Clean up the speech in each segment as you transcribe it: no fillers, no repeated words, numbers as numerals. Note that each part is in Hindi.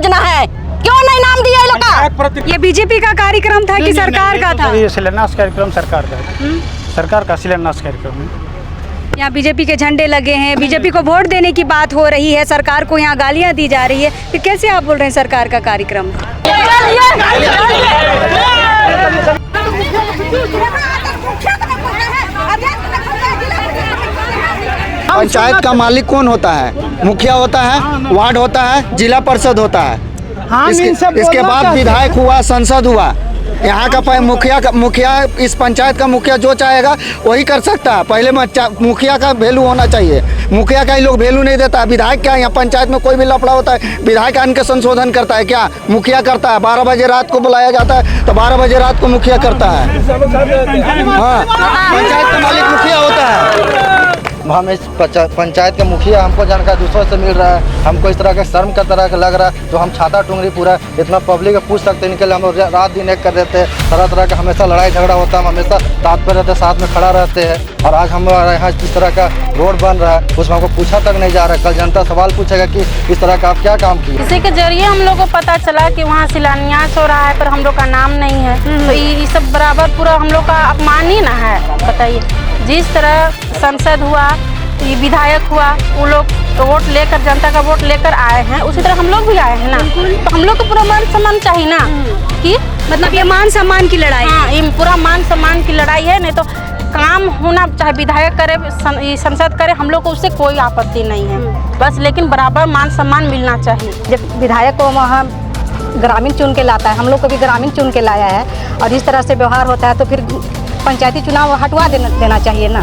योजना है, क्यों नहीं नाम दिया ये लोग का? ये बीजेपी का कार्यक्रम था कि सरकार का था? ये शिलान्यास कार्यक्रम सरकार का है, सरकार का शिलान्यास कार्यक्रम है। यहाँ बीजेपी के झंडे लगे हैं, बीजेपी को वोट देने की बात हो रही है, सरकार को यहाँ गालियाँ दी जा रही है, फिर कैसे आप बोल रहे हैं सरकार का कार्यक्रम? पंचायत का मालिक कौन होता है? मुखिया होता है, वार्ड होता है, जिला परिषद होता है। इसके बाद विधायक हुआ, संसद हुआ। यहाँ का मुखिया इस पंचायत का मुखिया जो चाहेगा वही कर सकता है। पहले मुखिया का वैल्यू होना चाहिए, मुखिया का ही लोग वैल्यू नहीं देता। विधायक क्या, यहाँ पंचायत में कोई भी लफड़ा होता है विधायक आन के संशोधन करता है क्या? मुखिया करता है। 12 बजे रात को बुलाया जाता है तो 12 बजे रात को मुखिया करता है। हाँ, पंचायत का मालिक मुखिया होता है। हम इस पंचायत के मुखिया, हमको जानकारी दूसरों से मिल रहा है, हमको इस तरह का शर्म का तरह का लग रहा है। तो हम छाता टूंगरी पूरा इतना पब्लिक पूछ सकते हैं, इनके लिए हम रात दिन एक कर देते हैं। तरह का हमेशा लड़ाई झगड़ा होता है, हम हमेशा साथ पे रहते, साथ में खड़ा रहते हैं। और आज हमारे यहाँ इस तरह का रोड बन रहा है, उसमें हमको पूछा तक नहीं जा रहा है। कल जनता सवाल पूछेगा कि इस तरह का आप क्या काम किए। इसी के जरिए हम लोग को पता चला कि वहाँ शिलान्यास हो रहा है पर हम लोग का नाम नहीं है, तो ये सब बराबर पूरा हम लोग का अपमान ही ना है। बताइए, जिस तरह संसद हुआ, ये विधायक हुआ, वो लोग वोट लेकर, जनता का वोट लेकर आए हैं, उसी तरह हम लोग भी आए हैं ना। तो हम लोग को पूरा मान सम्मान चाहिए ना, कि मतलब ये मान सम्मान की लड़ाई? हाँ, ये पूरा मान सम्मान की लड़ाई है। नहीं तो काम होना चाहे विधायक करे, संसद करे, हम लोग को उससे कोई आपत्ति नहीं है, बस लेकिन बराबर मान सम्मान मिलना चाहिए। जब विधायक को वहाँ ग्रामीण चुन के लाता है, हम लोग को भी ग्रामीण चुन के लाया है, और इस तरह से व्यवहार होता है तो फिर पंचायती चुनाव हटवा देना चाहिए ना।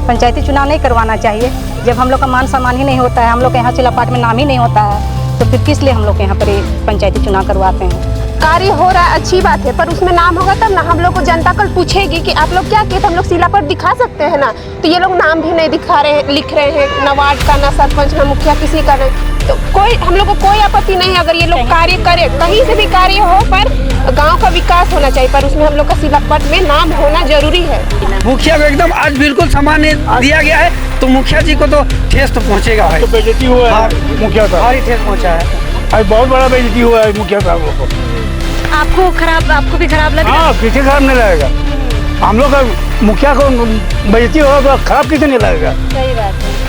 पंचायती चुनाव नहीं करवाना चाहिए। जब हम लोग का मान सम्मान ही नहीं होता है, हम लोग के यहाँ चिलापाट में नाम ही नहीं होता है, तो फिर किस लिए हम लोग के यहाँ पर पंचायती चुनाव करवाते हैं? कार्य हो रहा है, अच्छी बात है, पर उसमें नाम होगा तब ना। हम लोग को जनता कल पूछेगी कि आप लोग क्या किए, तो हम लोग शिला पर दिखा सकते हैं ना। तो ये लोग नाम भी नहीं दिखा रहे हैं, लिख रहे हैं, ना वार्ड का, ना सरपंच, ना मुखिया, किसी का नहीं। तो कोई, हम लोग को कोई आपत्ति नहीं है अगर ये लोग कार्य करें, कहीं से भी कार्य हो, पर गांव का विकास होना चाहिए, पर उसमें हम लोग का शिलापट में नाम होना जरूरी है। मुखिया को एकदम आज बिल्कुल सम्मान दिया गया है, तो मुखिया जी को तो ठेस तो पहुँचेगा भाई। तो बेइज्जती हुआ है मुखिया का, भारी ठेस पहुँचा है, आज बहुत बड़ा बेइज्जती हुआ है मुखिया साहब को। आपको भी खराब लग रहा है? हाँ, किसी खराब नहीं लगेगा। हम लोग का मुखिया को बेइज्जती होगा तो खराब किसे नहीं लगेगा? सही बात है।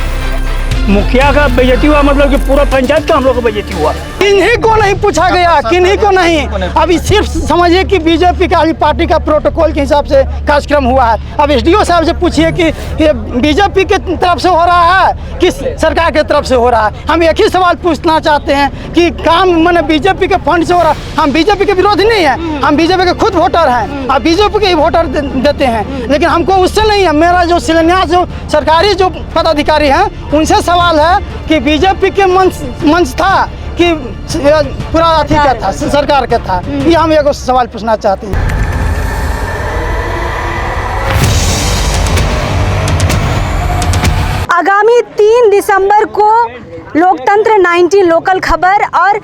मुखिया का बेइज्जती हुआ मतलब कि पूरा पंचायत का हम लोग का बेइज्जती हुआ। किन्हीं को नहीं पूछा गया, किन्हीं को नहीं। अभी सिर्फ समझिए कि बीजेपी का पार्टी का प्रोटोकॉल के हिसाब से कार्यक्रम हुआ है। अब एसडीओ साहब से पूछिए कि ये बीजेपी के तरफ से हो रहा है कि सरकार के तरफ से हो रहा है। हम एक ही सवाल पूछना चाहते हैं कि काम मैंने बीजेपी के फंड से हो रहा है। हम बीजेपी के विरोधी नहीं है, हम बीजेपी के खुद वोटर हैं, अब बीजेपी के ही वोटर देते हैं, लेकिन हमको उससे नहीं है। मेरा जो शिलान्यास जो सरकारी जो पदाधिकारी हैं उनसे सवाल है कि बीजेपी के मंच था कि पूरा अथी का था, सरकार का था, ये हम एक सवाल पूछना चाहते हैं। आगामी 3 दिसंबर को लोकतंत्र 19 लोकल खबर और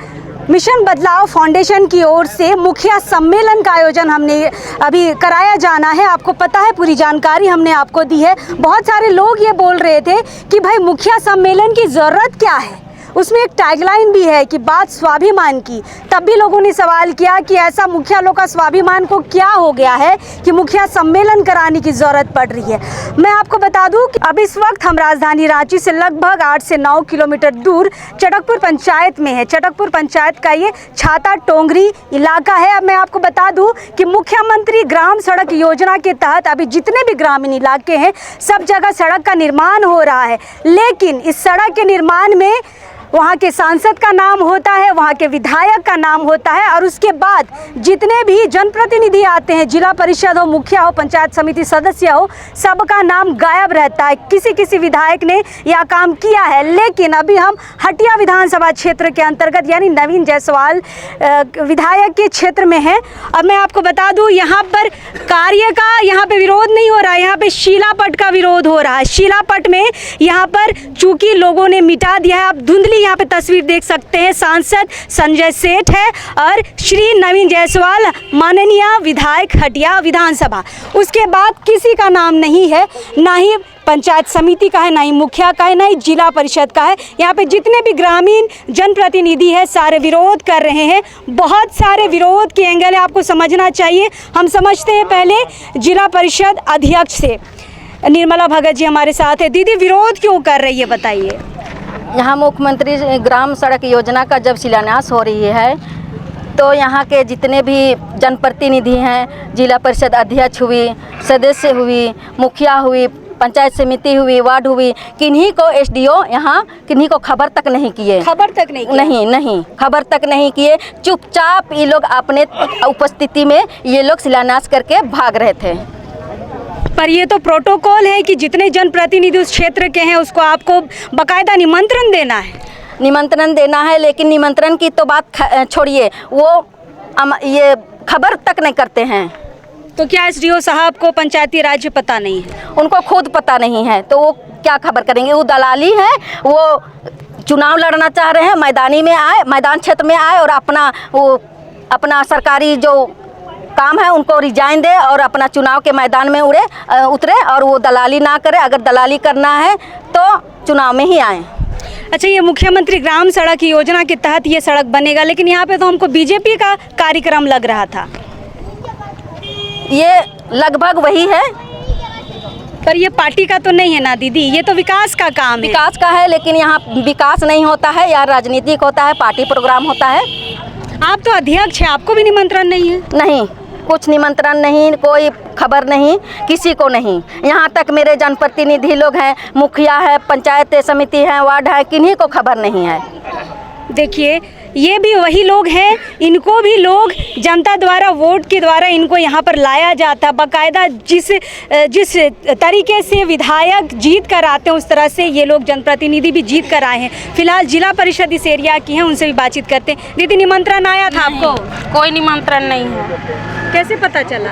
मिशन बदलाव फाउंडेशन की ओर से मुखिया सम्मेलन का आयोजन हमने अभी कराया जाना है। आपको पता है, पूरी जानकारी हमने आपको दी है। बहुत सारे लोग ये बोल रहे थे कि भाई मुखिया सम्मेलन की ज़रूरत क्या है, उसमें एक टैगलाइन भी है कि बात स्वाभिमान की। तब भी लोगों ने सवाल किया कि ऐसा मुखिया लोग का स्वाभिमान को क्या हो गया है कि मुखिया सम्मेलन कराने की ज़रूरत पड़ रही है। मैं आपको बता दूं कि अब इस वक्त हम राजधानी रांची से लगभग 8 से 9 किलोमीटर दूर चटकपुर पंचायत में है। चटकपुर पंचायत का ये छाता टोंगरी इलाका है। अब मैं आपको बता दूं कि मुख्यमंत्री ग्राम सड़क योजना के तहत अभी जितने भी ग्रामीण इलाके हैं सब जगह सड़क का निर्माण हो रहा है, लेकिन इस सड़क के निर्माण में वहाँ के सांसद का नाम होता है, वहाँ के विधायक का नाम होता है, और उसके बाद जितने भी जनप्रतिनिधि आते हैं, जिला परिषद हो, मुखिया हो, पंचायत समिति सदस्य हो, सबका नाम गायब रहता है। किसी विधायक ने यह काम किया है। लेकिन अभी हम हटिया विधानसभा क्षेत्र के अंतर्गत यानी नवीन जायसवाल विधायक के क्षेत्र में हैं। अब मैं आपको बता दूं, यहाँ पर कार्य का यहाँ पे विरोध नहीं हो रहा है, यहाँ पे शिलापट का विरोध हो रहा है। शिलापट में यहाँ पर चूंकि लोगों ने मिटा दिया है, आप धुंधली यहाँ पे तस्वीर देख सकते हैं, सांसद संजय सेठ है और श्री नवीन जायसवाल माननीय विधायक हटिया विधानसभा। उसके बाद किसी का नाम नहीं है, ना ही पंचायत समिति का है, ना ही मुखिया का है, ना ही जिला परिषद का है। यहाँ पे जितने भी ग्रामीण जनप्रतिनिधि है सारे विरोध कर रहे हैं। बहुत सारे विरोध के एंगल है, आपको समझना चाहिए। हम समझते हैं पहले जिला परिषद अध्यक्ष से। निर्मला भगत जी हमारे साथ है। दीदी, विरोध क्यों कर रही है बताइए? यहाँ मुख्यमंत्री ग्राम सड़क योजना का जब शिलान्यास हो रही है तो यहाँ के जितने भी जनप्रतिनिधि हैं, जिला परिषद अध्यक्ष हुई, सदस्य हुई, मुखिया हुई, पंचायत समिति हुई, वार्ड हुई, किन्हीं को एसडीओ यहाँ किन्हीं को खबर तक नहीं किए। खबर तक नहीं किया? नहीं, खबर तक नहीं किए। चुपचाप ये लोग अपने उपस्थिति में ये लोग शिलान्यास करके भाग रहे थे। पर ये तो प्रोटोकॉल है कि जितने जनप्रतिनिधि उस क्षेत्र के हैं उसको आपको बकायदा निमंत्रण देना है। निमंत्रण देना है, लेकिन निमंत्रण की तो बात छोड़िए, वो ये खबर तक नहीं करते हैं। तो क्या एसडीओ साहब को पंचायती राज्य पता नहीं है? उनको खुद पता नहीं है तो वो क्या खबर करेंगे? वो दलाली है, वो चुनाव लड़ना चाह रहे हैं, मैदान क्षेत्र में आए और अपना सरकारी जो काम है उनको रिजाइन दे और अपना चुनाव के मैदान में उतरे और वो दलाली ना करे। अगर दलाली करना है तो चुनाव में ही आए। अच्छा, ये मुख्यमंत्री ग्राम सड़क योजना के तहत ये सड़क बनेगा, लेकिन यहाँ पे तो हमको बीजेपी का कार्यक्रम लग रहा था। ये लगभग वही है, पर ये पार्टी का तो नहीं है ना दीदी, ये तो विकास का काम है। विकास का है, लेकिन यहाँ विकास नहीं होता है, यहाँ राजनीतिक होता है, पार्टी प्रोग्राम होता है। आप तो अध्यक्ष हैं, आपको भी निमंत्रण नहीं है? नहीं, कुछ निमंत्रण नहीं, कोई खबर नहीं, किसी को नहीं। यहाँ तक मेरे जनप्रतिनिधि लोग हैं, मुखिया है, पंचायत समिति है, वार्ड है, किन्हीं को खबर नहीं है। देखिए, ये भी वही लोग हैं, इनको भी लोग जनता द्वारा वोट के द्वारा इनको यहाँ पर लाया जाता। बाकायदा जिस तरीके से विधायक जीत कर आते हैं उस तरह से ये लोग जनप्रतिनिधि भी जीत कर आए हैं। फिलहाल जिला परिषद इस एरिया की हैं, उनसे भी बातचीत करते हैं। दीदी, निमंत्रण आया था आपको? कोई निमंत्रण नहीं है। कैसे पता चला?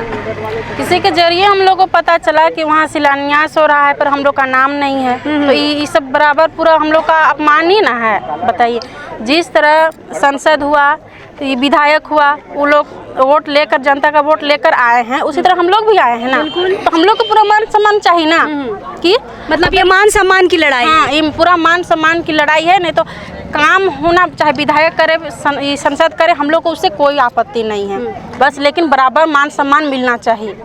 किसी के जरिए हम लोग को पता चला कि वहाँ शिलान्यास हो रहा है, पर हम लोग का नाम नहीं है। तो ये सब बराबर पूरा हम लोग का अपमान ही ना है। बताइए, जिस तरह संसद हुआ, ये विधायक हुआ, वो लोग वोट लेकर, जनता का वोट लेकर आए हैं, उसी तरह हम लोग भी आए हैं ना। तो हम लोग को पूरा मान सम्मान चाहिए ना, कि मतलब ये मान सम्मान की लड़ाई? हाँ, ये पूरा मान सम्मान की लड़ाई है। नहीं तो काम होना चाहे विधायक करे, संसद करे, हम लोग को उससे कोई आपत्ति नहीं है, बस लेकिन बराबर मान सम्मान मिलना चाहिए।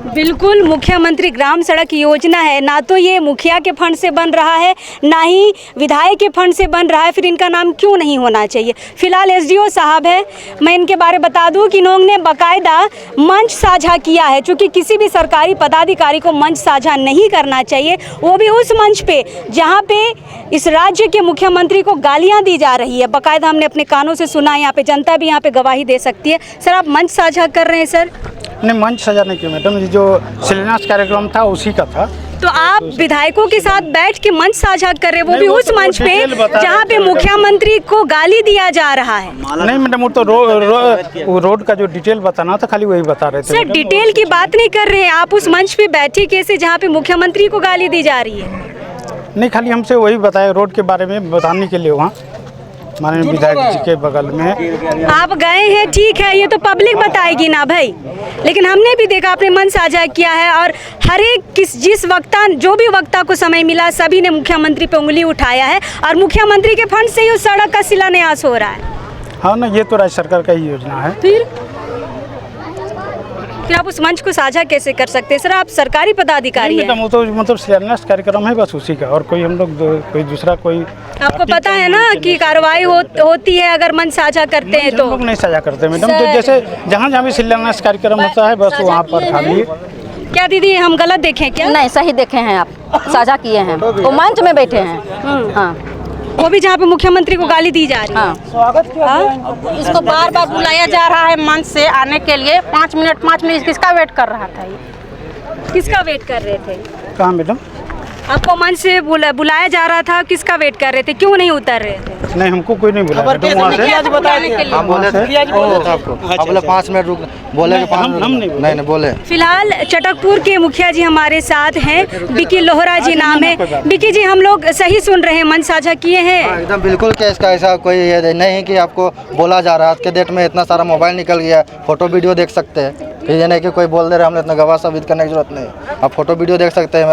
बिल्कुल, मुख्यमंत्री ग्राम सड़क योजना है, ना तो ये मुखिया के फंड से बन रहा है, ना ही विधायक के फंड से बन रहा है, फिर इनका नाम क्यों नहीं होना चाहिए? फिलहाल एसडीओ साहब है, मैं इनके बारे बता दूं कि इन्होंने बाकायदा मंच साझा किया है। चूँकि किसी भी सरकारी पदाधिकारी को मंच साझा नहीं करना चाहिए, वो भी उस मंच पे जहाँ पे इस राज्य के मुख्यमंत्री को गालियाँ दी जा रही है। बाकायदा हमने अपने कानों से सुना, यहाँ पे जनता भी यहाँ पे गवाही दे सकती है। सर, आप मंच साझा कर रहे हैं? सर नहीं, मंच साझा नहीं किया मैडम, जो शिलान्यास कार्यक्रम था उसी का था। तो आप विधायकों के साथ बैठ के मंच साझा कर रहे हैं, वो भी उस मंच पे जहाँ पे मुख्यमंत्री को गाली दिया जा रहा है। नहीं मैडम, वो तो रोड का जो डिटेल बताना था, खाली वही बता रहे थे। सर, डिटेल की बात नहीं कर रहे हैं आप, उस मंच पे बैठे कैसे जहाँ पे मुख्यमंत्री को गाली दी जा रही है? नहीं, खाली हमसे वही बताया, रोड के बारे में बताने के लिए वहाँ माननीय विधायक जी के बगल में आप गए हैं, ठीक है, ये तो पब्लिक बताएगी ना भाई। लेकिन हमने भी देखा आपने मन साझा किया है, और हर एक जिस वक्ता, जो भी वक्ता को समय मिला, सभी ने मुख्यमंत्री पे उंगली उठाया है, और मुख्यमंत्री के फंड से ही उस सड़क का शिलान्यास हो रहा है। हाँ ना, ये तो राज्य सरकार का ही योजना है। फिर आप उस मंच को साझा कैसे कर सकते हैं? सर, आप सरकारी पदाधिकारी हैं। वो तो मतलब शिलान्यास कार्यक्रम है बस उसी का, और कोई हम लोग कोई दूसरा कोई। आपको पता है ना कि कार्रवाई होती है अगर मंच साझा करते हैं तो? हम लोग नहीं साझा करते मैडम, तो जैसे जहाँ जहाँ भी शिलान्यास कार्यक्रम होता है बस वहाँ पर खाली। क्या दीदी, हम गलत देखें क्या? नहीं, सही देखे हैं आप, साझा किए हैं, वो मंच में बैठे हैं। हाँ, वो भी जहाँ पे मुख्यमंत्री को गाली दी जा रही है। हाँ, इसको बार बार बुलाया जा रहा है मंच से आने के लिए। 5 मिनट किसका वेट कर रहा था? ये किसका वेट कर रहे थे? कहाँ मैडम? आपको मंच से बुलाया जा रहा था, किसका वेट कर रहे थे, क्यों नहीं उतर रहे थे? नहीं, हमको कोई नहीं बुलाया। हम बोले थे आपको, आप बोले 5 मिनट रुक, बोले कि 5 मिनट नहीं बोले। फिलहाल चटकपुर के मुखिया जी हमारे साथ हैं, बिकी लोहरा जी नाम है। बिकी जी, हम लोग सही सुन रहे हैं, मंच साझा किए हैं? एकदम बिल्कुल, कि इसका ऐसा कोई ये नहीं कि आपको बोला जा रहा है। आज के डेट में इतना सारा मोबाइल निकल गया, फोटो वीडियो देख सकते हैं। ये नहीं कि कोई बोल दे रहे हमने इतना गवाह साबित करने की जरूरत नहीं। आप फोटो वीडियो देख सकते हैं,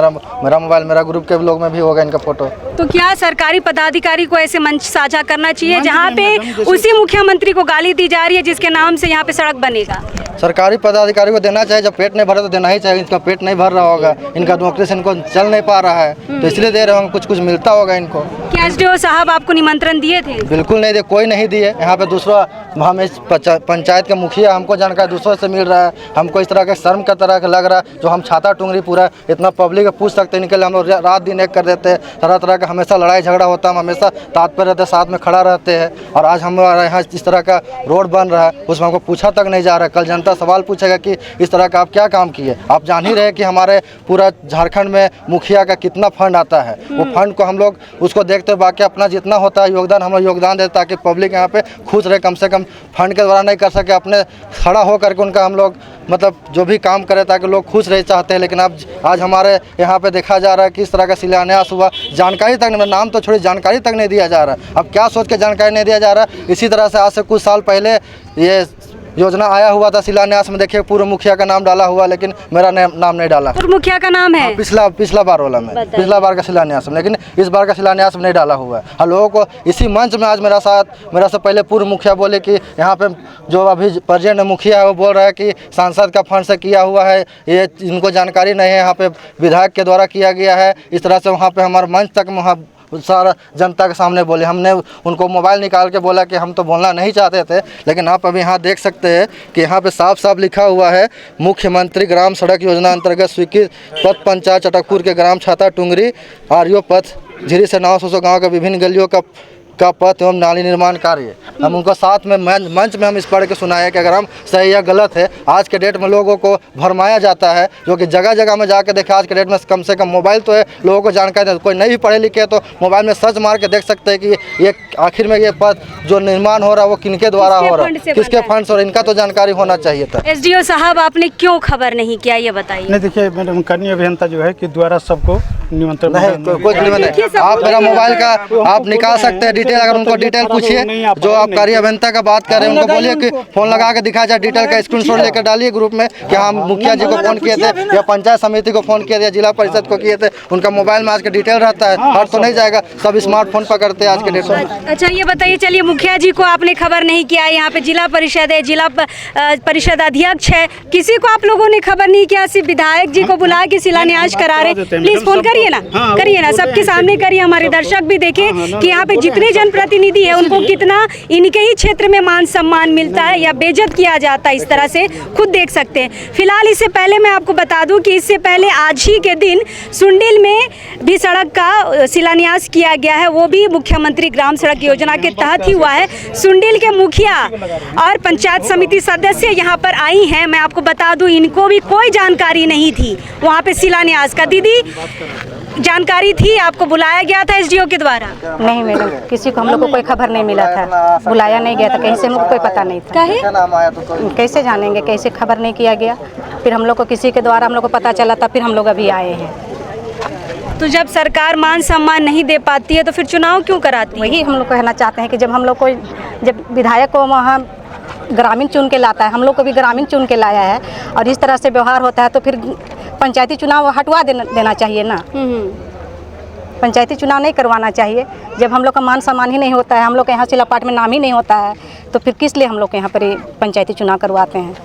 मेरा मोबाइल मेरा ग्रुप के लोग में भी होगा इनका फोटो। तो क्या सरकारी पदाधिकारी को ऐसे मंच साझा करना चाहिए जहाँ पे उसी मुख्यमंत्री को गाली दी जा रही है जिसके नाम से यहाँ पे सड़क बनेगा? सरकारी पदाधिकारी को देना चाहिए, जब पेट नहीं भरा तो देना ही चाहिए। इनका पेट नहीं भर रहा होगा, इनका नौकरी से इनको चल नहीं पा रहा है तो इसलिए दे रहे होंगे, कुछ मिलता होगा इनको। क्या एसडीओ साहब आपको निमंत्रण दिए थे? बिल्कुल नहीं दिए, कोई नहीं दिए। यहाँ पे दूसरा हम इस पंचायत के मुखिया हमको जानकारी दूसरों से मिल रहा है, हमको इस तरह का शर्म का तरह का लग रहा है। जो हम छाता टुंगरी पूरा इतना पब्लिक पूछ सकते हैं, इनके लिए हम लोग रात दिन एक कर देते हैं। तरह तरह का हमेशा लड़ाई झगड़ा होता है, हम हमेशा तात्पर्य रहते हैं, साथ में खड़ा रहते हैं। और आज हमारे यहाँ इस तरह का रोड बन रहा है, उसमें हमको पूछा तक नहीं जा रहा है। कल जनता सवाल पूछेगा कि इस तरह का आप क्या काम किए। आप जान ही रहे कि हमारे पूरा झारखंड में मुखिया का कितना फंड आता है। वो फंड को हम लोग उसको देखते हुए बाकी अपना जितना होता है योगदान हम लोग योगदान देते ताकि पब्लिक यहाँ पे खुश रहे। कम से कम फंड के द्वारा नहीं कर सके, अपने खड़ा होकर के उनका हम लोग मतलब जो भी काम करें ताकि लोग खुश रह चाहते हैं। लेकिन अब आज हमारे यहाँ पे देखा जा रहा है कि इस तरह का शिलान्यास हुआ, जानकारी तक नहीं, नाम तो छोड़ी जानकारी तक नहीं दिया जा रहा है। अब क्या सोच के जानकारी नहीं दिया जा रहा है? इसी तरह से आज से कुछ साल पहले ये योजना आया हुआ था शिलान्यास में, देखिए पूर्व मुखिया का नाम डाला हुआ, लेकिन मेरा नाम नहीं डाला। पूर्व मुखिया का नाम है? पिछला बार वाला में, पिछला बार का शिलान्यास में, लेकिन इस बार का शिलान्यास में नहीं डाला हुआ है। और लोगों को इसी मंच में आज मेरा से पहले पूर्व मुखिया बोले कि यहाँ पे जो अभी प्रेजेंट मुखिया है वो बोल रहा है कि सांसद का फंड से किया हुआ है, ये इनको जानकारी नहीं है, यहाँ पे विधायक के द्वारा किया गया है। इस तरह से वहाँ पे हमारे मंच तक वहाँ सारा जनता के सामने बोले। हमने उनको मोबाइल निकाल के बोला कि हम तो बोलना नहीं चाहते थे, लेकिन आप अभी यहाँ देख सकते हैं कि यहाँ पे साफ साफ लिखा हुआ है मुख्यमंत्री ग्राम सड़क योजना अंतर्गत स्वीकृत पथ पंचायत चटकपुर के ग्राम छाता टुंगरी आर्यो पथ झिरी से 900 गाँव के विभिन्न गलियों का पथ एवं नाली निर्माण कार्य। हम उनको साथ में मंच में हम इस पढ़ के सुनाए कि अगर हम सही या गलत है। आज के डेट में लोगों को भरमाया जाता है, जो कि जगह जगह में जाके देखा। आज के डेट में कम से कम मोबाइल तो है, लोगों को जानकारी, कोई नहीं भी पढ़े लिखे तो मोबाइल में सर्च मार के देख सकते हैं कि ये आखिर में ये पथ जो निर्माण हो रहा है वो किनके द्वारा हो रहा है, किसके फंड से, और इनका तो जानकारी होना चाहिए था। एसडीओ साहब आपने क्यों खबर नहीं किया, ये बताइए। नहीं देखिए मैडम, कनीय अभियंता जो है कि द्वारा सबको निमंत्रण नहीं, कोई नहीं। आप मेरा मोबाइल का आप निकाल सकते हैं डिटेल, अगर उनको डिटेल पूछिए। जो आप कार्य अभियंता का बात कर रहे हैं उनको बोलिए कि फोन लगा के दिखाया जाए, डिटेल का स्क्रीनशॉट लेकर डालिए ग्रुप में कि हम मुखिया जी को फोन किए थे या पंचायत समिति को फोन किए थे, जिला परिषद को किए थे। उनका मोबाइल में आज का डिटेल रहता है, हर तो नहीं जाएगा, सब स्मार्टफोन पकड़ते हैं आज के डेट में। अच्छा ये बताइए, चलिए मुखिया जी को आपने खबर नहीं किया, यहाँ पे जिला परिषद है, जिला परिषद अध्यक्ष है, किसी को आप लोगों ने खबर नहीं किया, सिर्फ विधायक जी को बुला के शिलान्यास करा रहे। प्लीज फोन करिए ना, करिए ना, सबके सामने करिए, हमारे दर्शक भी देखें कि यहाँ पे जितने जनप्रतिनिधि है उनको कितना इनके ही क्षेत्र में मान सम्मान मिलता है या बेइज्जत किया जाता है। इस तरह से खुद देख सकते हैं। फिलहाल इससे पहले मैं आपको बता दूं कि इससे पहले आज ही के दिन सुंडिल में भी सड़क का शिलान्यास किया गया है, वो भी मुख्यमंत्री ग्राम सड़क योजना के तहत ही हुआ है। सुंडिल के मुखिया और पंचायत समिति सदस्य यहाँ पर आई हैं। मैं आपको बता दूं इनको भी कोई जानकारी नहीं थी वहाँ पे शिलान्यास का। दीदी जानकारी थी, आपको बुलाया गया था एसडीओ के द्वारा? नहीं मैडम, किसी को हम लोग को कोई खबर नहीं मिला था, बुलाया नहीं गया था, कहीं से हमको कोई पता नहीं था। कैसे जानेंगे, कैसे खबर नहीं किया गया। फिर हम लोग को किसी के द्वारा हम लोग को पता चला था, फिर हम लोग अभी आए हैं। तो जब सरकार मान सम्मान नहीं दे पाती है तो फिर चुनाव क्यों कराती है? वही हम लोग कहना चाहते हैं कि जब हम लोग को, जब विधायक को वहाँ ग्रामीण चुन के लाता है, हम लोग को भी ग्रामीण चुन के लाया है, और इस तरह से व्यवहार होता है तो फिर पंचायती चुनाव हटवा देना चाहिए ना। पंचायती चुनाव नहीं करवाना चाहिए। जब हम लोग का मान सम्मान ही नहीं होता है, हम लोग के यहाँ जिला पार्ट में नाम ही नहीं होता है, तो फिर किस लिए हम लोग के यहाँ पर पंचायती चुनाव करवाते हैं।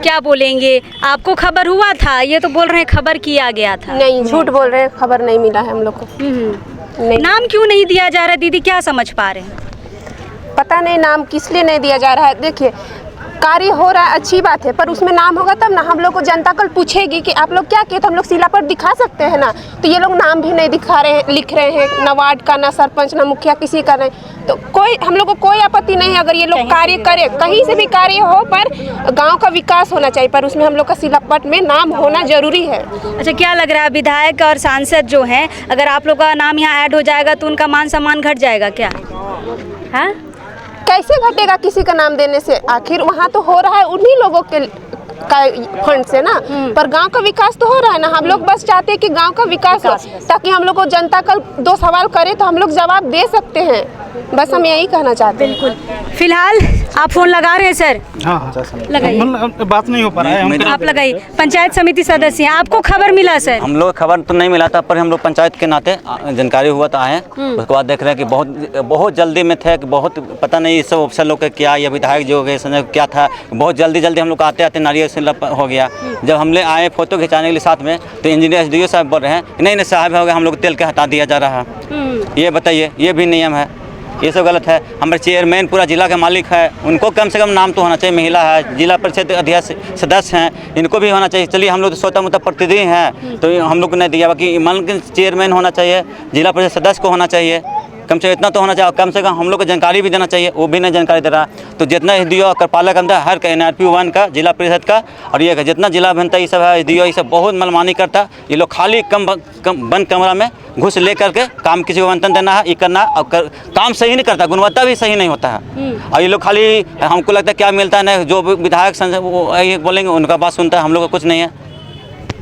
क्या बोलेंगे, आपको खबर हुआ था? ये तो बोल रहे हैं खबर किया गया था। नहीं, झूठ बोल रहे हैं, खबर नहीं मिला है हम लोग को। नहीं। नाम क्यों नहीं दिया जा रहा दीदी, क्या समझ पा रहे हैं? पता नहीं नाम किस लिए नहीं दिया जा रहा है। देखिए कार्य हो रहा है, अच्छी बात है, पर उसमें नाम होगा तब ना। हम लोग को जनता कल पूछेगी कि आप लोग क्या किए, तो हम लोग शिला पर दिखा सकते हैं ना। तो ये लोग नाम भी नहीं दिखा रहे हैं, लिख रहे हैं, ना वार्ड का, ना सरपंच, ना मुखिया, किसी का नहीं। तो कोई हम लोग को कोई आपत्ति नहीं है अगर ये लोग कार्य करे, कहीं से भी कार्य हो, पर गाँव का विकास होना चाहिए, पर उसमें हम लोग का शिलापट में नाम होना जरूरी है। अच्छा क्या लग रहा है, विधायक और सांसद जो हैं, अगर आप लोग का नाम यहाँ ऐड हो जाएगा तो उनका मान सम्मान घट जाएगा क्या? हाँ कैसे घटेगा किसी का नाम देने से? आखिर वहाँ तो हो रहा है उन्हीं लोगों के का फंड से ना, पर गांव का विकास तो हो रहा है ना। हम लोग बस चाहते हैं कि गांव का विकास हो, ताकि हम लोग को जनता कल दो सवाल करे तो हम लोग जवाब दे सकते हैं। बस हम यही कहना चाहते हैं। बिल्कुल। फिलहाल आप फोन लगा रहे हैं सर? हाँ लगाइए। बात नहीं हो पा रहा है। आप लगाइए। पंचायत समिति सदस्य हैं, आपको खबर मिला सर? हम लोग खबर तो नहीं मिला था, पर हम लोग पंचायत के नाते जानकारी हुआ तो आए। उसके बाद देख रहे हैं कि बहुत जल्दी में थे कि बहुत पता नहीं सब अफसर लोग का क्या या विधायक जो गए संजय क्या था, बहुत जल्दी हम लोग आते आते नारियल से हो गया। जब हम ले आए फोटो खिंचाने के लिए साथ में, तो इंजीनियर SDO साहब बोल रहे हैं नहीं साहब हो गया, हम लोग तेल के हटा दिया जा रहा है। ये बताइए, ये भी नियम है? ये सब गलत है। हमारे चेयरमैन पूरा जिला के मालिक है, उनको कम से कम नाम तो होना चाहिए। महिला है, जिला परिषद अध्यक्ष सदस्य हैं, इनको भी होना चाहिए। चलिए हम लोग तो स्वतः मुतः प्रतिनिधि हैं, तो हम लोग को नहीं दिया, बाकी मान के चेयरमैन होना चाहिए, जिला परिषद सदस्य को होना चाहिए, कम से कम इतना तो होना चाहिए। कम से कम हम लोग को जानकारी भी देना चाहिए, वो भी नहीं जानकारी दे रहा। तो जितना SDO कार्यपालक अंदर हर का NRP 1 का, जिला परिषद का, और ये जितना जिला अभियंता ये सब है, SDO ये सब बहुत मनमानी करता। ये लोग खाली कम बंद कमरा में घुस ले करके काम किसी को वेतन देना है, ये करना है, और काम सही नहीं करता, गुणवत्ता भी सही नहीं होता है। और ये लोग खाली हमको लगता है क्या मिलता है ना, जो विधायक ये बोलेंगे उनका बात सुनता है, हम लोग का कुछ नहीं है।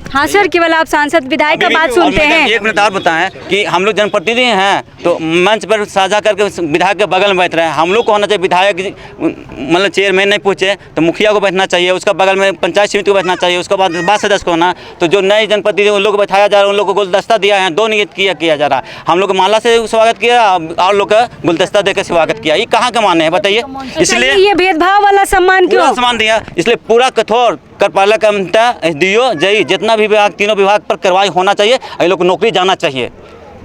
हाँ सर, केवल आप सांसद विधायक का बात सुनते हैं। एक मिनट और बताएं कि हम लोग जनप्रतिनिधि हैं, तो मंच पर साझा करके विधायक के बगल में बैठ रहे हैं। हम लोग को होना चाहिए, विधायक मतलब चेयरमैन नहीं पूछे तो मुखिया को बैठना चाहिए, उसका बगल में पंचायत समिति को बैठना चाहिए, उसके बाद सदस्य को होना। तो जो नए जनप्रतिनिधि उन लोग को बैठाया जा रहा है, उन लोग को गुलदस्ता दिया है, 2 नियत किया जा रहा है। हम लोग माला से स्वागत किया और लोग का गुलदस्ता देकर स्वागत किया, ये कहाँ का मान्य है बताइए? इसलिए ये भेदभाव वाला सम्मान क्यों? सम्मान दिया, इसलिए पूरा कठोर कार्यपालक SDO JE जितना भी विभाग, तीनों विभाग पर कार्रवाई होना चाहिए, ये लोग को नौकरी जाना चाहिए।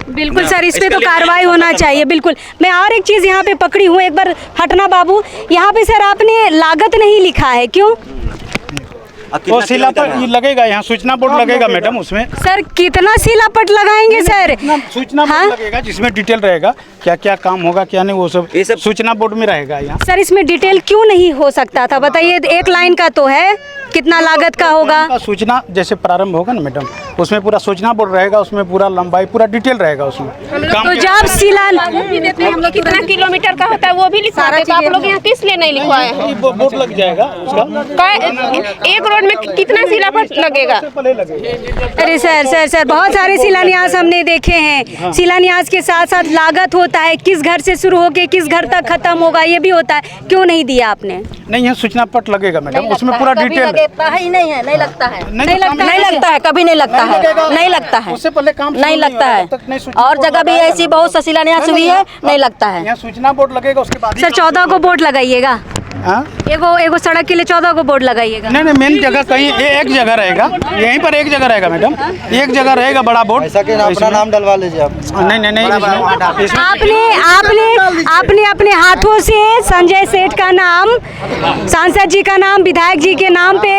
बिल्कुल सर, इस पे तो कार्रवाई होना चाहिए। बिल्कुल। मैं और एक चीज़ यहाँ पे पकड़ी हूँ, एक बार हटना बाबू। यहाँ पे सर आपने लागत नहीं लिखा है, क्यों? वो शिलापट लगेगा, यहाँ सूचना बोर्ड लगेगा मैडम, उसमें सर कितना शिलापट लगाएंगे सर? सूचना बोर्ड लगेगा जिसमें डिटेल रहेगा, क्या क्या काम होगा क्या नहीं, वो सब सूचना बोर्ड में रहेगा। यहाँ सर इसमें डिटेल क्यों नहीं हो सकता था बताइए? एक लाइन का तो है, कितना लागत का होगा? सूचना जैसे प्रारंभ होगा ना मैडम, उसमें पूरा सूचना बोर्ड रहेगा, उसमें पूरा लंबाई पूरा डिटेल रहेगा उसमें। तो जब हम लोग कितना किलोमीटर का होता है वो भी लिखवा देते, आप लोग यहाँ किस लिए नहीं लिखवाए हैं? बोर्ड लग जाएगा उसका। एक रोड में कितना शिलान्यास लगेगा? अरे सर बहुत सारे शिलान्यास हमने देखे हैं। शिलान्यास के साथ साथ लागत होता है, किस घर से शुरू होके किस घर तक खत्म होगा, ये भी होता है। क्यों नहीं दिया आपने? नहीं है, सूचना पट लगेगा मैडम, उसमें पूरा डिटेल ही नहीं है, नहीं लगता है, नहीं लगता है, कभी नहीं लगता है, नहीं लगता है, उससे पहले काम नहीं लगता है। और जगह भी ऐसी बहुत शिलान्यास हुई है, नहीं लगता है। यहाँ सूचना बोर्ड लगेगा, उसके बाद सर 14 को बोर्ड लगाइएगा। एगो सड़क के लिए 14 को बोर्ड लगाइएगा। नहीं मेन जगह कहीं एक जगह रहेगा, यहीं पर एक जगह रहेगा मैडम, एक जगह रहेगा बड़ा बोर्ड। ऐसा कि अपना नाम डलवा लीजिए आप। नहीं आपने अपने हाथों से संजय सेठ का नाम, सांसद जी का नाम, विधायक जी के नाम पे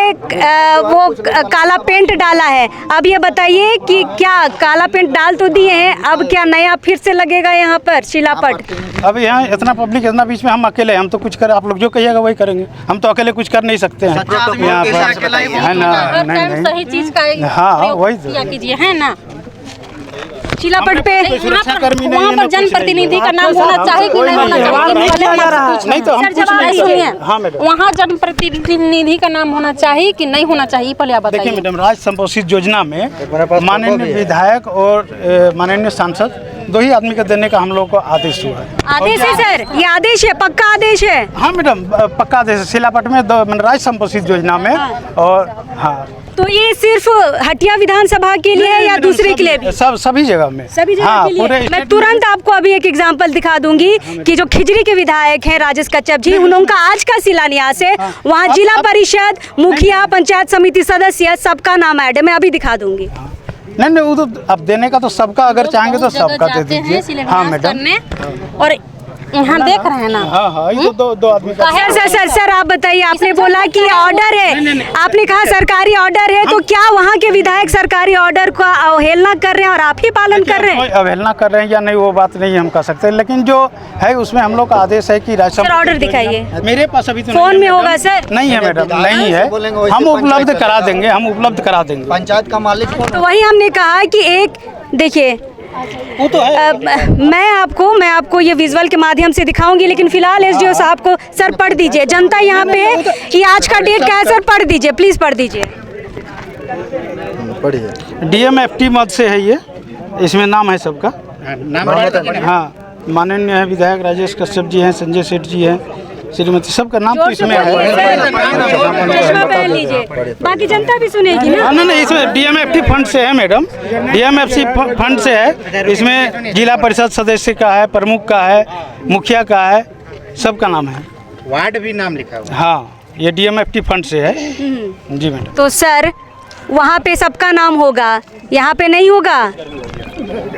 वो काला पेंट डाला है। अब ये बताइए कि क्या काला पेंट डाल तो दिए हैं, अब क्या नया फिर से लगेगा यहाँ पर शिलापट? अब यहाँ इतना पब्लिक, इतना बीच में हम अकेले, हम तो कुछ करें, आप लोग जो कहिएगा वही करेंगे, हम तो अकेले कुछ कर नहीं सकते हैं यहाँ पर, है ना? नहीं सही चीज का हाँ वही कीजिए, है ना? शिलापट पे वहाँ पर जनप्रतिनिधि का नाम होना चाहिए कि नहीं होना चाहिए? नहीं तो हम कुछ नहीं सुनिए, वहाँ जनप्रतिनिधि का नाम होना चाहिए कि नहीं होना चाहिए, पहले आप बताइए। देखिए मैडम, राज्य संपोषित योजना में माननीय विधायक और माननीय सांसद 2 ही आदमी को देने का हम लोग को आदेश हुआ है। आदेश है सर, ये आदेश है, पक्का आदेश है? हाँ मैडम, पक्का आदेश है। शिलापट में राज्य संपोषित योजना में, और हाँ। तो ये सिर्फ हटिया विधानसभा के लिए है या दूसरे के लिए भी? सभी जगह में, सभी जगह के लिए। मैं तुरंत आपको अभी एक एग्जांपल दिखा दूंगी कि जो खिजरी के विधायक हैं राजेश कच्छप जी, उनका आज का शिलान्यास है, वहाँ जिला परिषद, मुखिया, पंचायत समिति सदस्य सबका नाम ऐड है, मैं अभी दिखा दूंगी। नहीं वो तो अब देने का तो सबका, अगर चाहेंगे तो सबका दे दीजिए। हाँ मैडम, और यहाँ देख रहे हैं ना? हाँ ये तो दो आदमी का। सर आप बताइए, आपने बोला कि ऑर्डर है, आपने कहा सरकारी ऑर्डर है, तो क्या वहाँ के विधायक सरकारी ऑर्डर का अवहेलना कर रहे हैं और आप ही पालन कर रहे हैं? अवहेलना कर रहे हैं या नहीं वो बात नहीं हम कह सकते, लेकिन जो है उसमें हम लोग का आदेश है कि सर ऑर्डर दिखाइए। मेरे पास अभी तो फोन में होगा सर? नहीं है मैडम, नहीं है, हम उपलब्ध करा देंगे, हम उपलब्ध करा देंगे। पंचायत का मालिक तो वही हमने कहा कि एक देखिए, वो तो है। मैं आपको ये विजुअल के माध्यम से दिखाऊंगी, लेकिन फिलहाल SDO साहब को सर पढ़ दीजिए। जनता यहाँ पे ये आज का डेट क्या है सर, पढ़ दीजिए प्लीज, पढ़ दीजिए। DMFT मद से है ये, इसमें नाम है सबका। हाँ, माननीय विधायक राजेश कश्यप जी हैं, संजय सेठ जी हैं, श्रीमती, सबका नाम तो इसमें है। बाकी जनता भी सुनेगी ना। नहीं, इसमें डीएमएफटी फंड से है मैडम, डीएमएफसी फंड से है। इसमें जिला परिषद सदस्य का है, प्रमुख का है, मुखिया का है, सबका नाम है। वार्ड भी नाम लिखा हुआ। हाँ, ये डीएमएफटी फंड से है जी मैडम। तो सर वहाँ पे सबका नाम होगा, यहाँ पे नहीं होगा।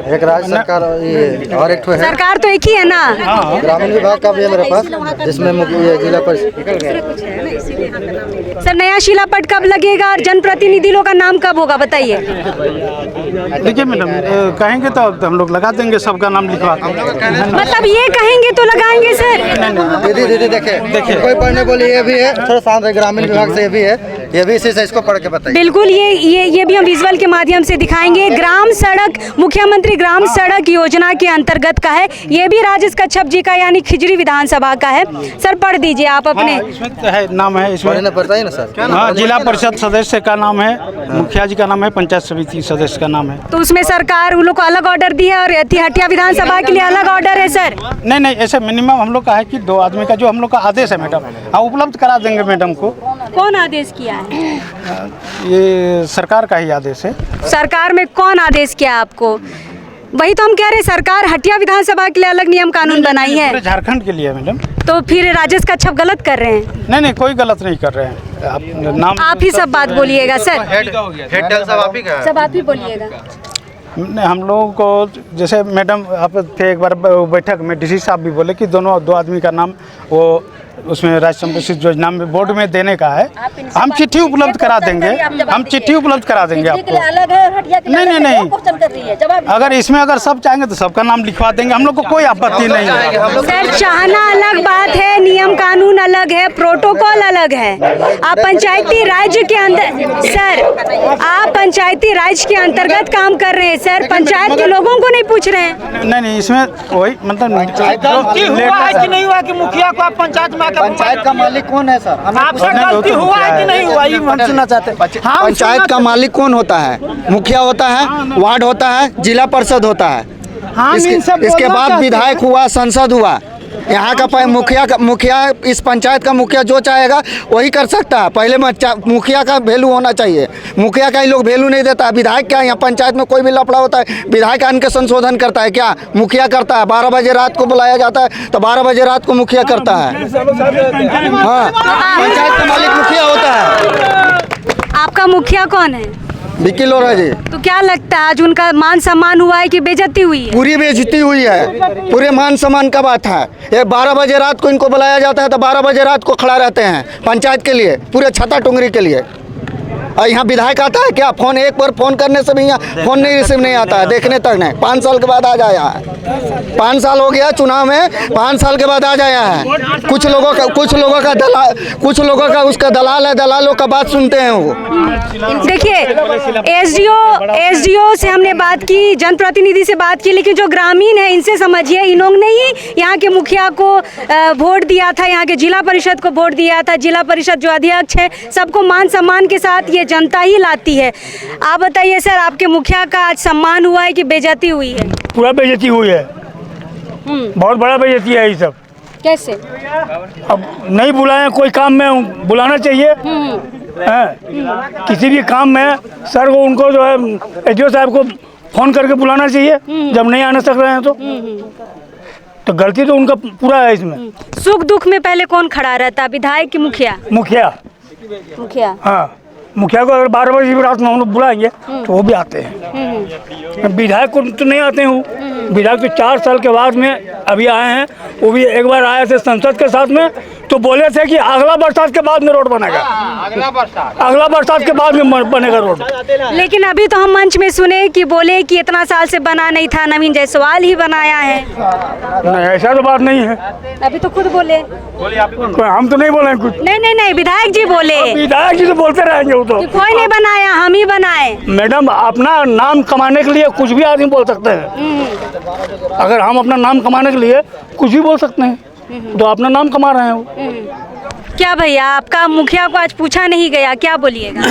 एक राज्य सरकार ये और एक है, सरकार तो एक ही है ना। ग्रामीण विभाग का भी है मेरे पास, जिसमें मुख्य जिला परिषद। सर नया शिलापट कब लगेगा और जनप्रतिनिधि लोग का नाम कब होगा बताइए। देखिए मैडम, कहेंगे तो हम लोग लगा देंगे, सबका नाम लिखवा देंगे। मतलब ये कहेंगे तो लगाएंगे सर। दीदी देखिए कोई पढ़ने बोली ये भी है, थोड़ा शांत है, ग्रामीण विभाग से ये भी है, ये भी इसी से इसको पढ़ के बताइए। बिल्कुल, ये भी हम विजुअल के माध्यम से दिखाएंगे। ग्राम सड़क, मुख्यमंत्री ग्राम सड़क योजना के अंतर्गत का है। ये भी राजेश कच्छप जी का यानी खिजरी विधानसभा का है। सर पढ़ दीजिए आप अपने। इसमें है, नाम है इसमें, पढ़ता है ना सर। हाँ, जिला परिषद सदस्य का नाम है, मुखिया जी का नाम है, पंचायत समिति सदस्य का नाम है। तो उसमें सरकार उन लोग को अलग ऑर्डर दी है और हटिया विधानसभा के लिए अलग ऑर्डर है सर। नहीं, ऐसे मिनिमम हम लोग का है कि 2 आदमी का जो हम लोग का आदेश है मैडम, हाँ उपलब्ध करा देंगे मैडम को। कौन आदेश किया है? ये सरकार का ही आदेश है। सरकार में कौन आदेश किया आपको? वही तो हम कह रहे हैं, सरकार हटिया विधानसभा के लिए अलग नियम कानून बनाई है। पूरे झारखंड के लिए मैडम। तो फिर राजेश कच्छप गलत कर रहे हैं? नहीं, कोई गलत नहीं कर रहे हैं। आप ही सब बात बोलिएगा सर। सब आप ही बोलिएगा। हम लोगों को जैसे मैडम आप थे एक बार बैठक में, डीसी साहब भी बोले कि 2 आदमी का नाम वो उसमें राज्य संबंधित योजना में बोर्ड में देने का है। हम चिट्ठी उपलब्ध करा देंगे, हम चिट्ठी उपलब्ध करा देंगे आपको। नहीं, अगर इसमें अगर सब चाहेंगे तो सबका नाम लिखवा देंगे, हम लोग को कोई आपत्ति नहीं है। सर चाहना अलग बात है, नियम कानून अलग है, प्रोटोकॉल अलग है। आप पंचायती राज्य के अंदर, सर आप पंचायती राज के अंतर्गत काम कर रहे हैं सर, पंचायत के लोगों को नहीं पूछ रहे हैं। नहीं, इसमें वही मतलब हुआ है कि नहीं हुआ कि मुखिया को आप पंचायत में पंचायत का मालिक कौन है सर? आपसे गलती हुआ है कि नहीं हुआ, ये हम सुनना चाहते हैं। पंचायत का मालिक कौन होता है? मुखिया होता है, वार्ड होता है, जिला परिषद होता है। इसके बाद विधायक हुआ, संसद हुआ। यहाँ का मुखिया इस पंचायत का मुखिया जो चाहेगा वही कर सकता है। पहले मुखिया का वैल्यू होना चाहिए, मुखिया का ही लोग वैल्यू नहीं देता। विधायक क्या, यहाँ पंचायत में कोई भी लफड़ा होता है विधायक आन के संशोधन करता है क्या? मुखिया करता है। 12 बजे रात को बुलाया जाता है तो 12 बजे रात को मुखिया करता है। हाँ, पंचायत का मालिक मुखिया होता है। आपका मुखिया कौन है? विकी लोहरा जी। तो क्या लगता है आज उनका मान सम्मान हुआ है कि बेइज्जती हुई है? पूरी बेइज्जती हुई है, पूरे मान सम्मान का बात है। ये 12 बजे रात को इनको बुलाया जाता है तो 12 बजे रात को खड़ा रहते हैं पंचायत के लिए, पूरे छत्ता टुंगरी के लिए। और यहाँ विधायक आता है क्या? फोन एक बार फोन करने से भी यहाँ फोन नहीं रिसीव नहीं आता है, देखने तक नहीं। 5 साल के बाद आ जाया है, 5 साल हो गया चुनाव में, 5 साल के बाद आ जाया है। कुछ लोगों का उसका दलाल है, दलालों का बात सुनते हैं वो। देखिए एसडीओ से हमने बात की, जनप्रतिनिधि से बात की, लेकिन जो ग्रामीण है इनसे समझिए, इन लोग ने ही यहाँ के मुखिया को वोट दिया था, यहाँ के जिला परिषद को वोट दिया था। जिला परिषद जो अध्यक्ष है सबको मान सम्मान के साथ ये जनता ही लाती है। आप बताइए सर, आपके मुखिया का आज सम्मान हुआ है कि बेइज्जती हुई है? पूरा बेइज्जती हुई है, बहुत बड़ा बेइज्जती है ये सब। कैसे? अब नहीं बुलाए कोई काम में बुलाना चाहिए है? किसी भी काम में सर को उनको जो है एसडीओ साहब को फोन करके बुलाना चाहिए जब नहीं आने सक रहे हैं तो गलती तो उनका पूरा है इसमें। सुख दुख में पहले कौन खड़ा रहता, विधायक की मुखिया? मुखिया। हाँ, मुखिया को अगर 12 बजे रात में हम लोग बुलाएंगे तो वो भी आते हैं। विधायक को तो नहीं आते हैं वो, विधायक तो 4 साल के बाद में अभी आए हैं। वो भी एक बार आए थे संसद के साथ में, तो बोले थे कि अगला बरसात के बाद में रोड बनेगा, अगला बरसात के बाद में बनेगा रोड। लेकिन अभी तो हम मंच में सुने कि बोले कि इतना साल से बना नहीं था, नवीन जायसवाल ही बनाया है। नहीं, ऐसा तो बात नहीं है। अभी तो खुद बोले। हम तो नहीं बोले कुछ। नहीं, विधायक जी बोले। विधायक जी तो बोलते रहेंगे, वो तो कोई नहीं बनाया, हम ही बनाए। मैडम, अपना नाम कमाने के लिए कुछ भी आदमी बोल सकते हैं। अगर हम अपना नाम कमाने के लिए कुछ भी बोल सकते हैं तो अपना नाम कमा रहे हैं वो। क्या भैया, आपका मुखिया को आज पूछा नहीं गया, क्या बोलिएगा?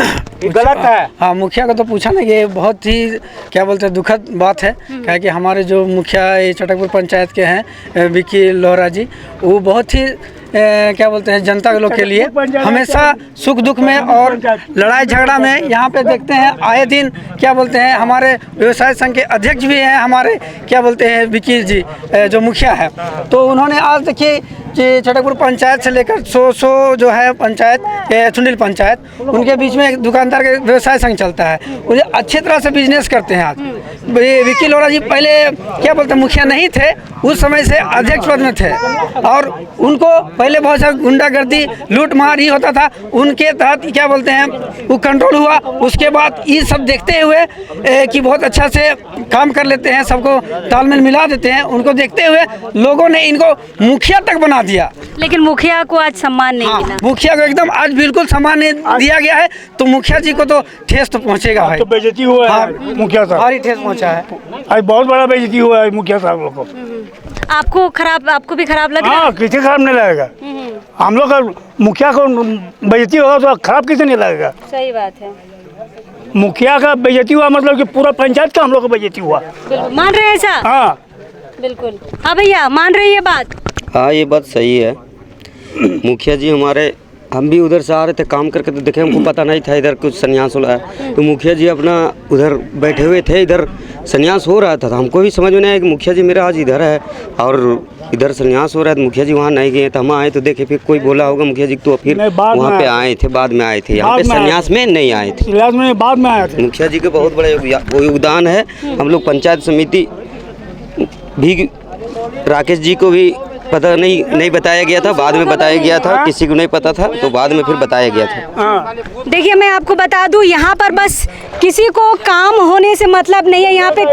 गलत है। हाँ, मुखिया को तो पूछा नहीं, ये बहुत ही क्या बोलते हैं दुखद बात है। क्या कि हमारे जो मुखिया ये चटकपुर पंचायत के हैं विकी लोहरा जी, वो बहुत ही क्या बोलते हैं जनता के लोग के लिए हमेशा सुख दुख में और लड़ाई झगड़ा में यहाँ पे देखते हैं आए दिन क्या बोलते हैं हमारे व्यवसाय संघ के अध्यक्ष भी हैं हमारे क्या बोलते हैं वकील जी जो मुखिया है। तो उन्होंने आज देखिए कि छटकपुर पंचायत से लेकर 100 जो है पंचायत चुंडिल पंचायत उनके बीच में एक दुकानदार के व्यवसाय संघ चलता है। वो अच्छी तरह से बिजनेस करते हैं। आज विकी लोहरा जी पहले क्या बोलते हैं मुखिया नहीं थे, उस समय से अध्यक्ष पद में थे और उनको पहले बहुत सारा गुंडागर्दी लूट मार ही होता था, उनके तहत क्या बोलते हैं वो कंट्रोल हुआ। उसके बाद ये सब देखते हुए कि बहुत अच्छा से काम कर लेते हैं, सबको तालमेल मिला देते हैं, उनको देखते हुए लोगों ने इनको मुखिया तक बना दिया। लेकिन मुखिया को आज सम्मान नहीं मिला। मुखिया को एकदम आज बिल्कुल सम्मान नहीं दिया गया है, तो मुखिया जी को तो ठेस तो पहुंचेगा भाई। तो बेइज्जती हुआ है मुखिया साहब, भारी ठेस पहुंचा है, आज बहुत बड़ा बेइज्जती हुआ है मुखिया साहब लोग को। आपको भी खराब लग रहा है? हाँ, किसी खराब नहीं लगेगा। हम लोग का मुखिया को बेइज्जती होगा तो खराब किसे नहीं लगेगा। सही बात है। मुखिया का बेइज्जती हुआ मतलब कि पूरा पंचायत का हम लोग का बेइज्जती हुआ। मान रहे हैं ऐसा? हाँ बिल्कुल। हाँ भैया मान रही है बात? हाँ ये बात सही है। मुखिया जी हमारे, हम भी उधर से आ रहे थे काम करके, तो देखे हमको पता नहीं था इधर कुछ संन्यास हो रहा है। तो मुखिया जी अपना उधर बैठे हुए थे, इधर संन्यास हो रहा था, तो हमको भी समझ में नहीं आया कि मुखिया जी मेरा आज इधर है और इधर संन्यास हो रहा है। तो मुखिया जी वहाँ नहीं गए, तो हम आए तो देखे, फिर कोई बोला होगा मुखिया जी तो फिर वहाँ पे आए थे, बाद में आए थे। यहाँ पे संन्यास में नहीं आए थे, बाद में आए थे। मुखिया जी का बहुत बड़ा योगदान है। हम लोग पंचायत समिति भी राकेश जी को भी पता नहीं बताया गया था, बाद में बताया गया था, किसी को नहीं पता था तो बाद में फिर बताया गया था। देखिए मैं आपको बता दूं, यहाँ पर बस किसी को काम होने से मतलब नहीं है। यहाँ पे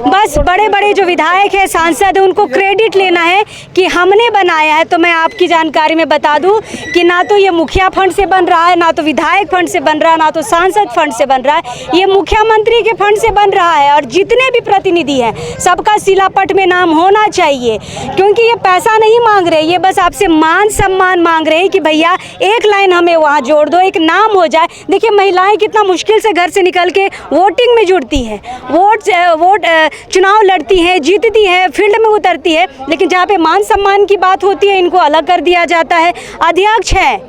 बस बड़े बड़े जो विधायक है, सांसद है, उनको क्रेडिट लेना है कि हमने बनाया है। तो मैं आपकी जानकारी में बता दूं कि ना तो ये मुखिया फंड से बन रहा है, ना तो विधायक फंड से बन रहा है, ना तो सांसद फंड से बन रहा है, ये मुख्यमंत्री के फंड से बन रहा है। और जितने भी प्रतिनिधि हैं सबका शिलापट में नाम होना चाहिए, क्योंकि ये पैसा नहीं मांग रहे, ये बस आपसे मान सम्मान मांग रहे हैं कि भैया एक लाइन हमें वहाँ जोड़ दो, एक नाम हो जाए। देखिए महिलाएं कितना मुश्किल से घर से निकल के वोटिंग में जुड़ती हैं, वोट चुनाव लड़ती हैं, जीतती हैं, फील्ड में उतरती है, लेकिन जहाँ पे मान सम्मान की बात होती है इनको अलग कर दिया जाता है। अध्यक्ष है,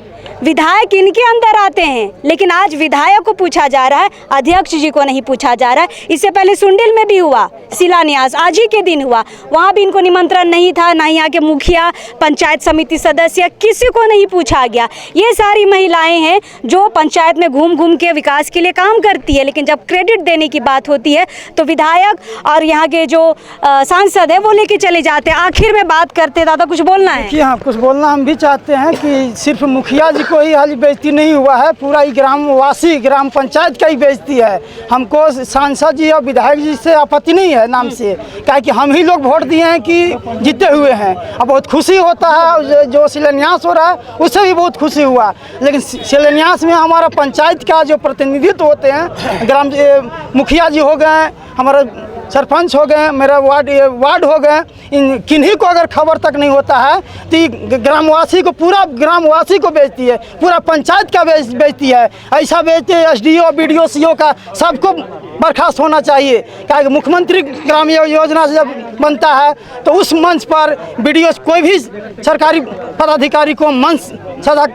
विधायक इनके अंदर आते हैं, लेकिन आज विधायक को पूछा जा रहा है, अध्यक्ष जी को नहीं पूछा जा रहा है। इससे पहले सुंडिल में भी हुआ शिलान्यास, आज ही के दिन हुआ, वहाँ भी इनको निमंत्रण नहीं था, ना यहाँ के मुखिया, पंचायत समिति सदस्य, किसी को नहीं पूछा गया। ये सारी महिलाएं हैं जो पंचायत में घूम घूम के विकास के लिए काम करती है, लेकिन जब क्रेडिट देने की बात होती है तो विधायक और यहाँ के जो सांसद है वो लेके चले जाते हैं। आखिर में बात करते, दादा कुछ बोलना है? कि हाँ कुछ बोलना हम भी चाहते हैं कि सिर्फ मुखिया जी को ही हाल बेइज्जती नहीं हुआ है, पूरा ही ग्रामवासी ग्राम पंचायत का ही बेइज्जती है। हमको सांसद जी और विधायक जी से आपत्ति नहीं है नाम से, क्या कि हम ही लोग वोट दिए हैं कि जीते हुए हैं। अब बहुत खुशी होता है, जो शिलान्यास हो रहा है उससे भी बहुत खुशी हुआ, लेकिन शिलान्यास में हमारा पंचायत का जो प्रतिनिधित्व होते हैं, ग्राम मुखिया जी हो गए, हमारा सरपंच हो गए, मेरा वार्ड हो गए, इन किन्हीं को अगर खबर तक नहीं होता है तो ग्रामवासी को, पूरा ग्रामवासी को बेचती है, पूरा पंचायत का बेचती है। ऐसा बेचते हैं एसडीओ बीडीओ सीओ का, सबको बर्खास्त होना चाहिए। क्या मुख्यमंत्री ग्राम योजना से जब बनता है तो उस मंच पर बीडीओ कोई भी सरकारी पदाधिकारी को मंच सदा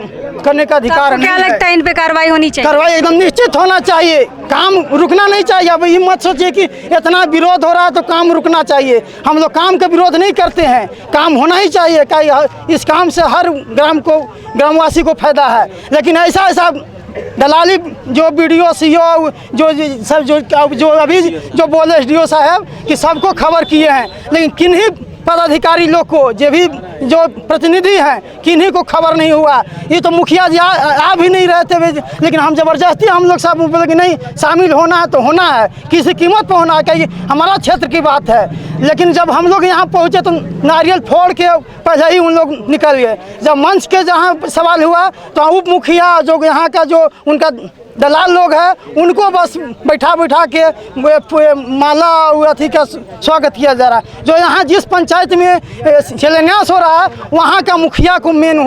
करने का अधिकार नहीं है। क्या लगता है इन पे कार्रवाई होनी चाहिए? कार्रवाई एकदम निश्चित होना चाहिए, काम रुकना नहीं चाहिए। अब ये मत सोचिए कि इतना विरोध हो रहा है तो काम रुकना चाहिए। हम लोग काम का विरोध नहीं करते हैं, काम होना ही चाहिए। क्या इस काम से हर ग्रामवासी को फायदा है, लेकिन ऐसा दलाली जो बीडीओ सीओ जो अभी जो बोले एसडीओ साहब कि सबको खबर किए हैं, लेकिन किन्हीं पदाधिकारी लोग को जो प्रतिनिधि हैं किन्हीं को खबर नहीं हुआ। ये तो मुखिया जी आ भी नहीं रहे थे, लेकिन हम जबरदस्ती हम लोग सब बोले कि नहीं शामिल होना है तो होना है, किसी कीमत पर होना है, क्या ये हमारा क्षेत्र की बात है। लेकिन जब हम लोग यहाँ पहुँचे तो नारियल फोड़ के पहले ही उन लोग निकल गए। जब मंच के जहाँ सवाल हुआ तो उप मुखिया जो यहाँ का जो उनका दलाल लोग हैं उनको बस बैठा के माला अथी का स्वागत किया जा रहा है। जो यहाँ जिस पंचायत में शिलान्यास हो रहा है वहाँ का मुखिया को मेन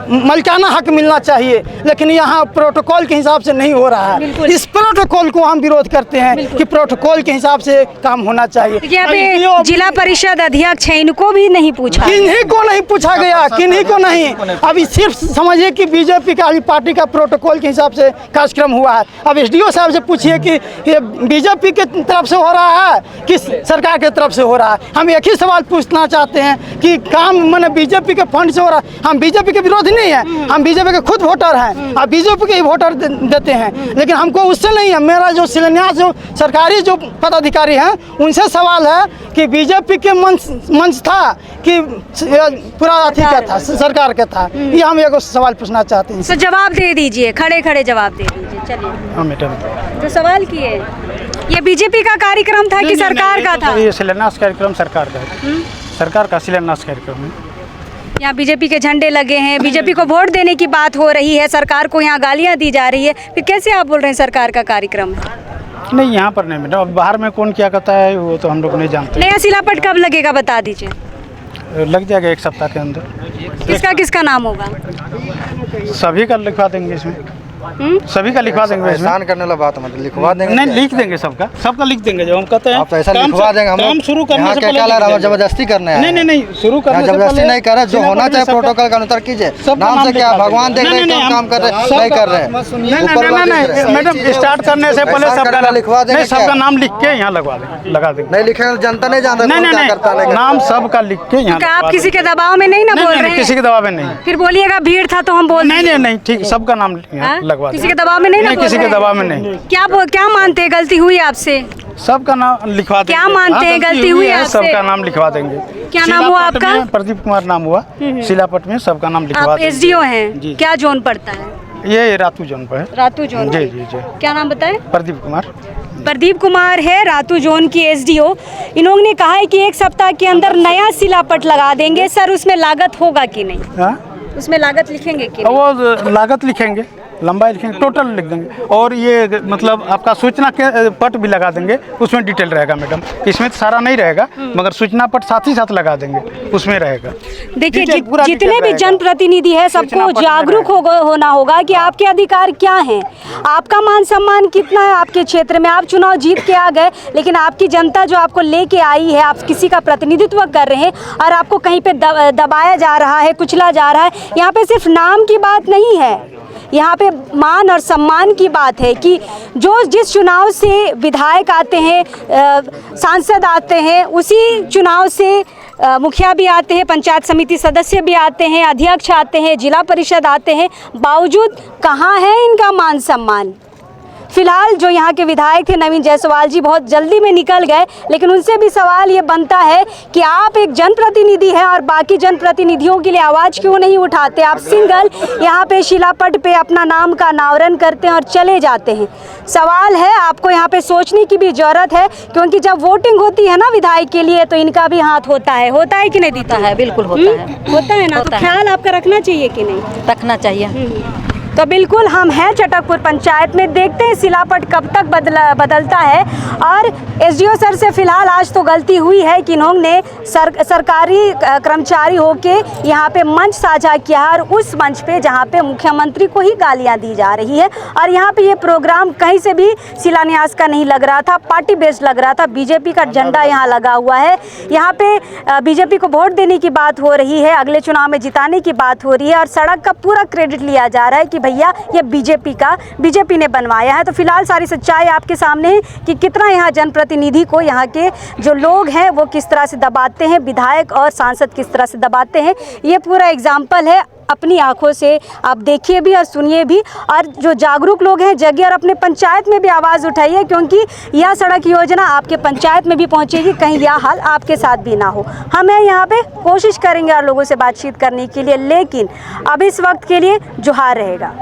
मलिकाना हक मिलना चाहिए, लेकिन यहाँ प्रोटोकॉल के हिसाब से नहीं हो रहा है। इस प्रोटोकॉल को हम विरोध करते हैं कि प्रोटोकॉल के हिसाब से काम होना चाहिए। यहाँ पे जिला परिषद अध्यक्ष है, इनको भी नहीं पूछा, किन्हीं को नहीं पूछा गया, किन्हीं को नहीं। अभी सिर्फ समझिए कि बीजेपी का पार्टी का प्रोटोकॉल के हिसाब से कार्यक्रम हुआ है। अब एसडीओ साहब से पूछिए कि ये बीजेपी के तरफ से हो रहा है कि सरकार के तरफ से हो रहा है। हम एक ही सवाल पूछना चाहते हैं कि काम मैंने बीजेपी के फंड से हो रहा है। हम बीजेपी के विरोधी नहीं है, हम बीजेपी के खुद वोटर हैं, अब बीजेपी के ही वोटर देते हैं, लेकिन हमको उससे नहीं है। मेरा जो शिलान्यास जो सरकारी जो पदाधिकारी हैं उनसे सवाल है कि बीजेपी के मंच था कि पूरा अथी का था, सरकार का था। ये हम एक सवाल पूछना चाहते हैं। तो जवाब दे दीजिए, खड़े खड़े जवाब दे दीजिए। चलिए, हाँ मैडम, तो सवाल किए, ये बीजेपी का कार्यक्रम था कि सरकार का था? ये शिलान्यास कार्यक्रम सरकार का है, सरकार का शिलान्यास कार्यक्रम है। यहाँ बीजेपी के झंडे लगे हैं, बीजेपी को वोट देने की बात हो रही है, सरकार को यहाँ गालियाँ दी जा रही है, फिर कैसे आप बोल रहे हैं सरकार का कार्यक्रम है? नहीं, यहाँ पर नहीं मैडम, अब बाहर में कौन क्या करता है वो तो हम लोग नहीं जानते। नया शिलापट कब लगेगा बता दीजिए। लग जाएगा 1 सप्ताह के अंदर। किसका किसका नाम होगा? सभी का लिखवा देंगे इसमें, सभी का लिखवा देंगे। एहसान करने वाला बात मतलब लिखवा देंगे, नहीं लिख देंगे, सबका सबका लिख देंगे। जो हम कहते हैं आप ऐसा लिखवा देंगे, हम काम शुरू करने से पहले जबरदस्ती करने हैं। नहीं नहीं, शुरू करने से जबरदस्ती पहले नहीं कर रहे, जो होना चाहिए प्रोटोकॉल का अनुसार कीजिए। नाम से क्या भगवान देख रहे हैं, काम कर रहे नहीं कर रहे हैं। मैडम स्टार्ट करने से पहले सबका लिखवा देंगे, सबका नाम लिख के यहाँ लगा देंगे। नहीं लिखेंगे जनता नहीं जानता क्या करता है। नाम सबका लिख के यहाँ। आप किसी के दबाव में नहीं ना बोल रहे हैं? किसी के दबाव में नहीं। फिर बोलिएगा भीड़ था तो हम बोल नहीं, ठीक, सबका नाम लगवा किसी के दबाव में नहीं, किसी के दबाव में नहीं। क्या मानते हैं गलती हुई आपसे? सबका नाम लिखवा देंगे। क्या मानते हैं गलती हुई आपसे? सबका नाम लिखवा देंगे। क्या नाम हुआ आपका? प्रदीप कुमार नाम हुआ, शिलापट में सबका नाम लिखवा आप देंगे। एसडीओ हैं, क्या जोन पड़ता है? ये रातू जोन पर है। रातू जोन, जी। क्या नाम बताए? प्रदीप कुमार। प्रदीप कुमार है रातू जोन की एसडीओ। इन्होंने कहा है कि 1 सप्ताह के अंदर नया शिलापट लगा देंगे। सर, उसमें लागत होगा कि नहीं? उसमें लागत लिखेंगे कि नहीं? वो लागत लिखेंगे, लंबाई लिखेंगे, टोटल लिख देंगे। और ये मतलब आपका सूचना के पट भी लगा देंगे, उसमें डिटेल रहेगा मैडम। इसमें तो सारा नहीं रहेगा, मगर सूचना पट साथ ही साथ लगा देंगे, उसमें रहेगा। देखिए, जितने भी जनप्रतिनिधि है सबको जागरूक होना होगा कि आपके अधिकार क्या हैं, आपका मान सम्मान कितना है आपके क्षेत्र में। आप चुनाव जीत के आ गए, लेकिन आपकी जनता जो आपको लेके आई है, आप किसी का प्रतिनिधित्व कर रहे हैं और आपको कहीं पे दबाया जा रहा है, कुचला जा रहा है। यहाँ पे सिर्फ नाम की बात नहीं है, यहाँ पे मान और सम्मान की बात है कि जो जिस चुनाव से विधायक आते हैं, सांसद आते हैं, उसी चुनाव से मुखिया भी आते हैं, पंचायत समिति सदस्य भी आते हैं, अध्यक्ष आते हैं, जिला परिषद आते हैं। बावजूद कहाँ है इनका मान सम्मान? फिलहाल जो यहाँ के विधायक थे नवीन जायसवाल जी बहुत जल्दी में निकल गए, लेकिन उनसे भी सवाल ये बनता है कि आप एक जनप्रतिनिधि हैं और बाकी जनप्रतिनिधियों के लिए आवाज़ क्यों नहीं उठाते? आप सिंगल यहाँ पे शिलापट पे अपना नाम का अनावरण करते हैं और चले जाते हैं। सवाल है, आपको यहाँ पे सोचने की भी ज़रूरत है, क्योंकि जब वोटिंग होती है ना विधायक के लिए, तो इनका भी हाथ होता है कि नहीं दीता है? बिल्कुल होता है ना। तो ख्याल आपका रखना चाहिए कि नहीं? रखना चाहिए। तो बिल्कुल हम हैं चटकपुर पंचायत में, देखते हैं शिलापट कब तक बदलता है। और एसडीओ सर से फिलहाल आज तो गलती हुई है कि इन्होंने सरकारी कर्मचारी होके यहाँ पे मंच साझा किया है, और उस मंच पे जहाँ पे मुख्यमंत्री को ही गालियाँ दी जा रही है। और यहाँ पे ये प्रोग्राम कहीं से भी शिलान्यास का नहीं लग रहा था, पार्टी बेस्ड लग रहा था। बीजेपी का झंडा यहाँ लगा हुआ है, यहाँ पे बीजेपी को वोट देने की बात हो रही है, अगले चुनाव में जिताने की बात हो रही है, और सड़क का पूरा क्रेडिट लिया जा रहा है कि भैया ये बीजेपी ने बनवाया है। तो फिलहाल सारी सच्चाई आपके सामने है कि कितना यहाँ जनप्रतिनिधि को यहाँ के जो लोग हैं वो किस तरह से दबाते हैं, विधायक और सांसद किस तरह से दबाते हैं। ये पूरा एग्जाम्पल है, अपनी आंखों से आप देखिए भी और सुनिए भी। और जो जागरूक लोग हैं जगिए और अपने पंचायत में भी आवाज़ उठाइए, क्योंकि यह सड़क योजना आपके पंचायत में भी पहुंचेगी, कहीं यह हाल आपके साथ भी ना हो। हमें यहाँ पे कोशिश करेंगे और लोगों से बातचीत करने के लिए, लेकिन अब इस वक्त के लिए जोहार रहेगा।